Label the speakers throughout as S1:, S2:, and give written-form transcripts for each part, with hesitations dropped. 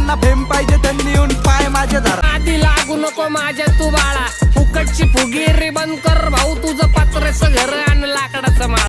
S1: ज्यांना फेम पाहिजे त्यांनी येऊन पाय माझे धरा.
S2: आधी लागू नको माझ्या तू बाळा, फुकटची फुगीरी बंद कर भाऊ, तुझं पत्र्याचं घर आणि लाकडाचं माळ.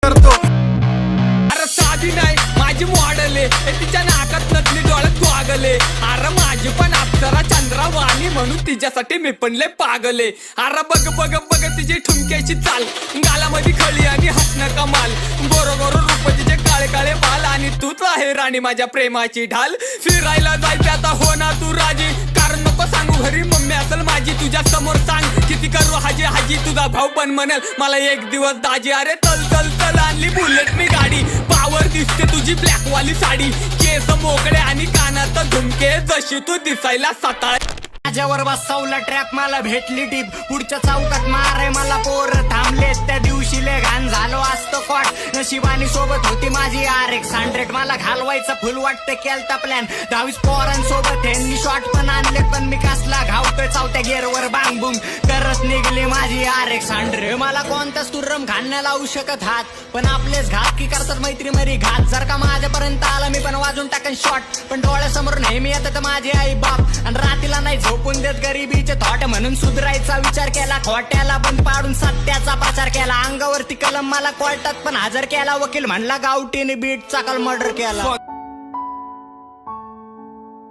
S3: अरे साधी नाही माझी मॉडेल आहे, तिच्या नाकात नकली डोळ्यात गोगले. अरे माझी पण अप्सरा चंद्रावाणी म्हणून तिच्यासाठी मी पण लय पागले. अरे बघ बघ बघ तिची ठुमक्याची चाल, गालामध्ये खळी आणि हसणं कमाल. गोरो गोरो रूप तिचे काळे काळे बाल, आणि तूच आहे राणी माझ्या प्रेमाची ढाल. फिरायला जायचं आता हो ना तू राजी, कारण नको सांगू घरी मम्मी असेल माझी. तुझ्या समोर सांग किती करू हाजी हाजी, तुझा भाऊ पण म्हणेल मला एक दिवस दाजी. अरे चल चल चल आणली बुलेट मी गाडी, पावर दिसते तुझी ब्लॅक वाली साडी. केस मोकळे आणि कानात झुमके, जशी तू दिसायला सताळ.
S4: माझ्यावर बसवला ट्रॅप, मला भेटली टीप. पुढच्या चौकात मारे मला पोर थांबले, त्या दिवशी ले घाण झालो असतो कॉट. नशिबानी सोबत होती माझी RX-100, मला घालवायचं फुल वाटतं केलता प्लॅन. 22 पोरांसोबत ह्यांनी शॉट पण आणले, पण मी कसला घावतोय चावत्या गेअरवर बांग बुंग करत निघली माझी RX-100. मला कोणताच तुर्रम घालण्या लावू शकत हात, पण आपलेच घात की करतात मैत्री मरी घात. जर का माझ्यापर्यंत आला मी पण वाजून टाकन शॉट, पण डोळ्यासमोर नेहमी येतात माझे आई बाप. आणि रातीला नाही झोपून देत गरिबीचे थॉट, म्हणून सुधरायचा विचार केला. खोट्याला बंद पाडून सत्याचा प्रचार केला. अंगावरती कलम मला कोर्टात पण हजर केला. वकील म्हणला गावठीने बीटचा कल मर्डर केला.